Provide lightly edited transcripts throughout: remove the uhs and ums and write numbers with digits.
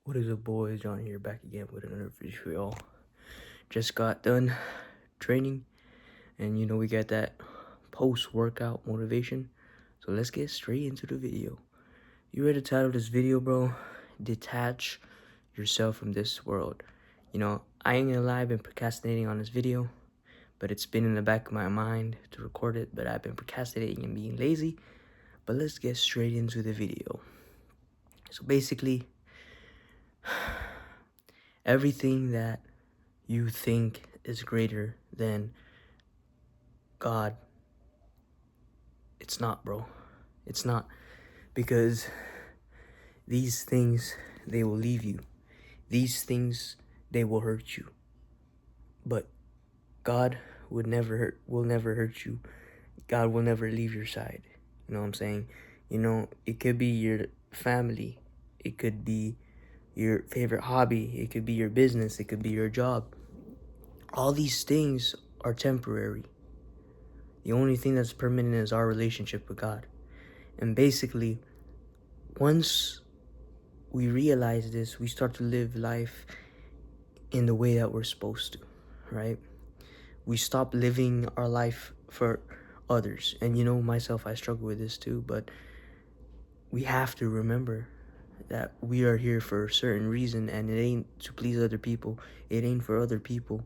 What is up, boys? John here, back again with another video for y'all. Just got done training, and we get that post-workout motivation. So let's get straight into the video. You read the title of this video, bro? Detach yourself from this world. I ain't gonna lie, I've been procrastinating on this video, but it's been in the back of my mind to record it, but I've been procrastinating and being lazy. But let's get straight into the video. So basically, everything that you think is greater than God, it's not, bro. It's not. Because these things, they will leave you. These things, they will hurt you. But God will never hurt you. God will never leave your side. You know what I'm saying? It could be your family. It could be your favorite hobby. It could be your business. It could be your job. All these things are temporary. The only thing that's permanent is our relationship with God. And basically, once we realize this, we start to live life in the way that we're supposed to, right? We stop living our life for others. And myself, I struggle with this too, but we have to remember that we are here for a certain reason, and it ain't to please other people. It ain't for other people,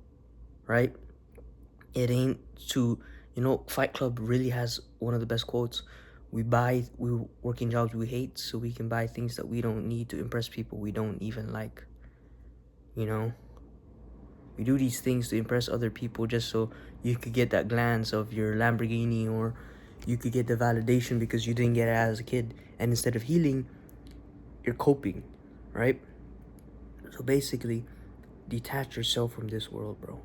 right? It ain't to, Fight Club really has one of the best quotes. We work in jobs we hate so we can buy things that we don't need to impress people we don't even like. We do these things to impress other people just so you could get that glance of your Lamborghini, or you could get the validation because you didn't get it as a kid. And instead of healing, you're coping, right? So basically, detach yourself from this world, bro.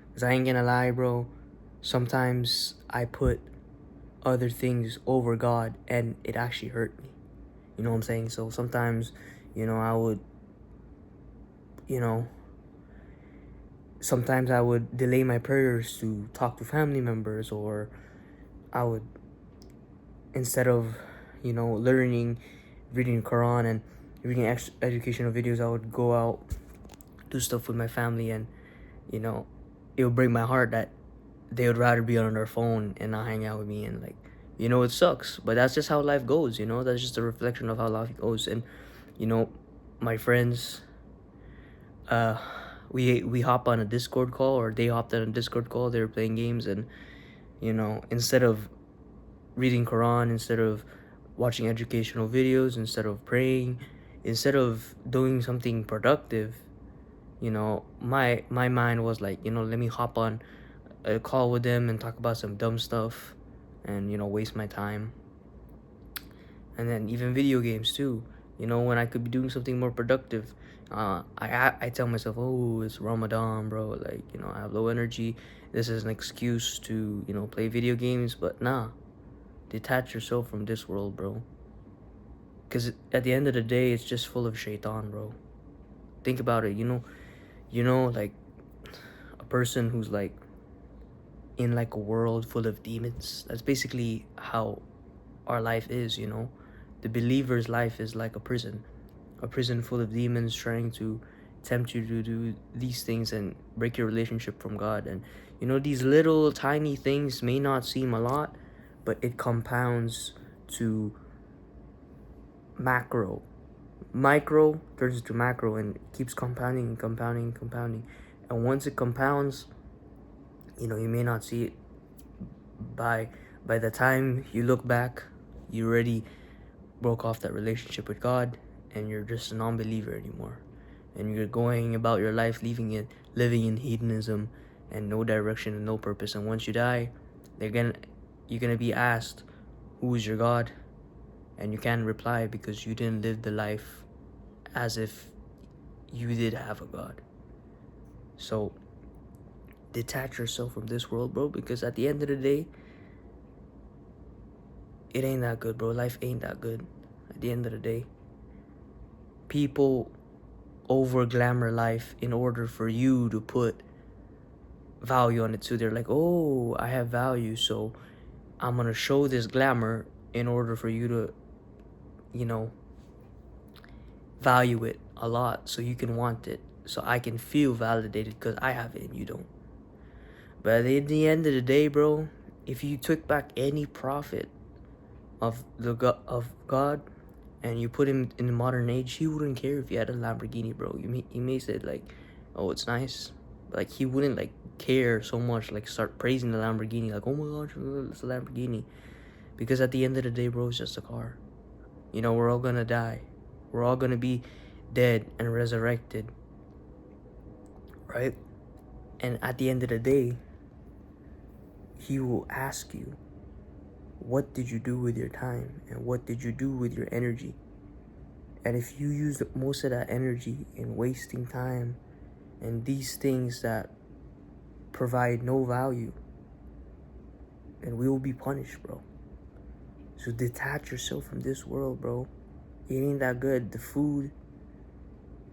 Because I ain't gonna lie, bro. Sometimes I put other things over God, and it actually hurt me. You know what I'm saying? So sometimes, I would, you know, sometimes I would delay my prayers to talk to family members, or I would, instead of, learning, reading Quran and reading educational videos, I would go out, do stuff with my family, and, it would break my heart that they would rather be on their phone and not hang out with me. And it sucks, but that's just how life goes. That's just a reflection of how life goes. And my friends, we hop on a Discord call, or they hopped on a Discord call. They were playing games, and instead of reading Quran, instead of watching educational videos, instead of praying, instead of doing something productive, my mind was like, let me hop on a call with them and talk about some dumb stuff, and waste my time. And then even video games too, when I could be doing something more productive. I tell myself, oh, it's Ramadan, bro, like, I have low energy, this is an excuse to play video games. But nah, detach yourself from this world, bro, because at the end of the day, it's just full of shaitan, bro. Think about it. Like a person who's like in like a world full of demons. That's basically how our life is. The believer's life is like a prison full of demons trying to tempt you to do these things and break your relationship from God. And these little tiny things may not seem a lot, but it compounds to macro. Micro turns into macro, and it keeps compounding and compounding and compounding. And once it compounds, you may not see it. By the time you look back, you already broke off that relationship with God, and you're just a non-believer anymore. And you're going about your life living in hedonism and no direction and no purpose. And once you die, you're gonna be asked, who is your God? And you can't reply because you didn't live the life as if you did have a God. So detach yourself from this world, bro, because at the end of the day, it ain't that good, bro. Life ain't that good at the end of the day. People over glamour life in order for you to put value on it too. They're like, oh, I have value, so I'm gonna show this glamour in order for you to, value it a lot so you can want it, so I can feel validated because I have it and you don't. But at the end of the day, bro, if you took back any prophet of of God and you put him in the modern age, he wouldn't care if you had a Lamborghini, bro. He may say like, oh, it's nice, but like he wouldn't like care so much, like start praising the Lamborghini, like, oh my gosh, it's a Lamborghini, because at the end of the day, bro, it's just a car. You know, we're all gonna die. We're all gonna be dead and resurrected, right? And at the end of the day, he will ask you, what did you do with your time? And what did you do with your energy? And if you use most of that energy in wasting time and these things that provide no value, then we will be punished, bro. So detach yourself from this world, bro. It ain't that good. The food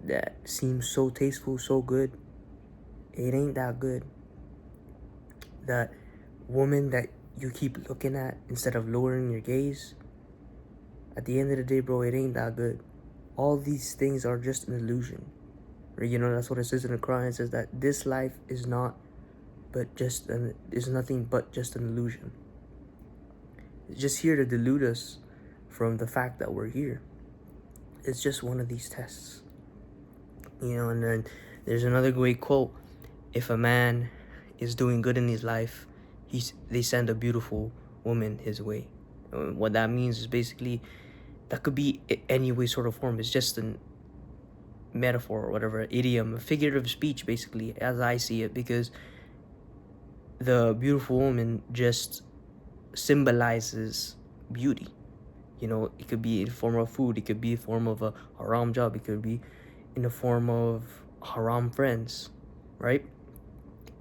that seems so tasteful, so good, it ain't that good. That woman that you keep looking at instead of lowering your gaze, at the end of the day, bro, it ain't that good. All these things are just an illusion. You know, that's what it says in the Quran. It says that this life is not but just is nothing but just an illusion. It's just here to delude us from the fact that we're here. It's just one of these tests. You know, and then there's another great quote. If a man is doing good in his life, they send a beautiful woman his way. What that means is basically, that could be any way, sort of form. It's just a metaphor or whatever, idiom, a figurative speech, basically, as I see it, because the beautiful woman just symbolizes beauty. You know, it could be in the form of food, it could be in the form of a haram job, it could be in the form of haram friends, right?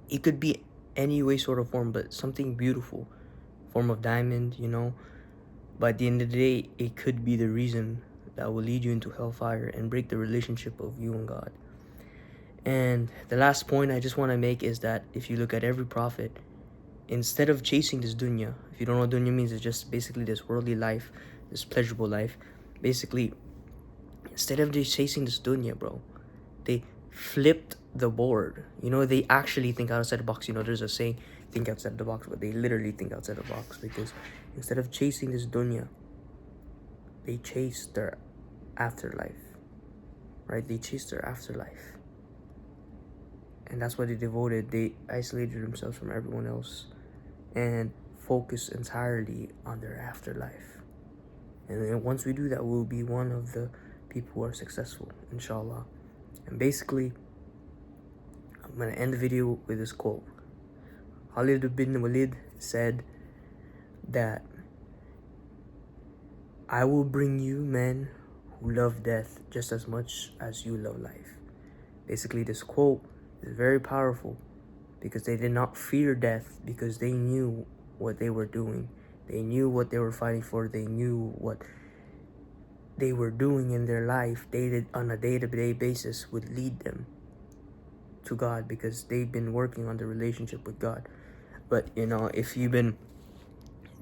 It could be any way, sort of form, but something beautiful, form of diamond, you know. But at the end of the day, it could be the reason that will lead you into hellfire and break the relationship of you and God. And the last point I just want to make is that if you look at every prophet, instead of chasing this dunya, if you don't know what dunya means, it's just basically this worldly life, this pleasurable life. Basically, instead of just chasing this dunya, bro, they flipped the board. You know, they actually think outside the box. You know, there's a saying, think outside the box, but they literally think outside the box, because instead of chasing this dunya, they chased their afterlife, right? They chased their afterlife. And that's what they devoted. They isolated themselves from everyone else and focused entirely on their afterlife. And then once we do that, we'll be one of the people who are successful, inshallah. And basically, I'm going to end the video with this quote. Khalid bin Walid said that, I will bring you men who love death just as much as you love life. Basically, this quote is very powerful because they did not fear death, because they knew what they were doing. They knew what they were fighting for. They knew what they were doing in their life on a day-to-day basis would lead them to God, because they've been working on the relationship with God. But, you know, if you've been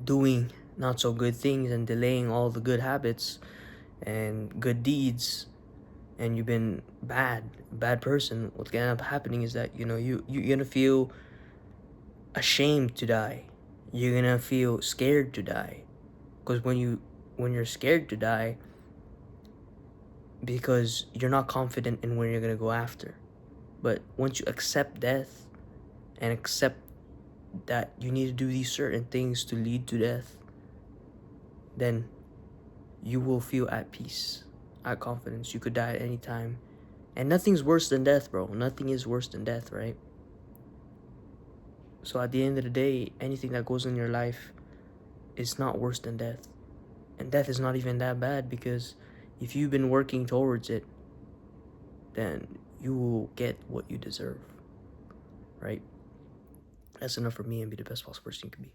doing not so good things and delaying all the good habits and good deeds, and you've been bad person, what's gonna end up happening is that, you know, you're gonna feel ashamed to die. You're gonna feel scared to die, because when you're scared to die, because you're not confident in where you're gonna go after. But once you accept death and accept that you need to do these certain things to lead to death, then you will feel at peace, at confidence. You could die at any time. And nothing's worse than death, bro. Nothing is worse than death, right? So at the end of the day, anything that goes in your life is not worse than death. And death is not even that bad, because if you've been working towards it, then you will get what you deserve, right? That's enough for me, and be the best possible person you can be.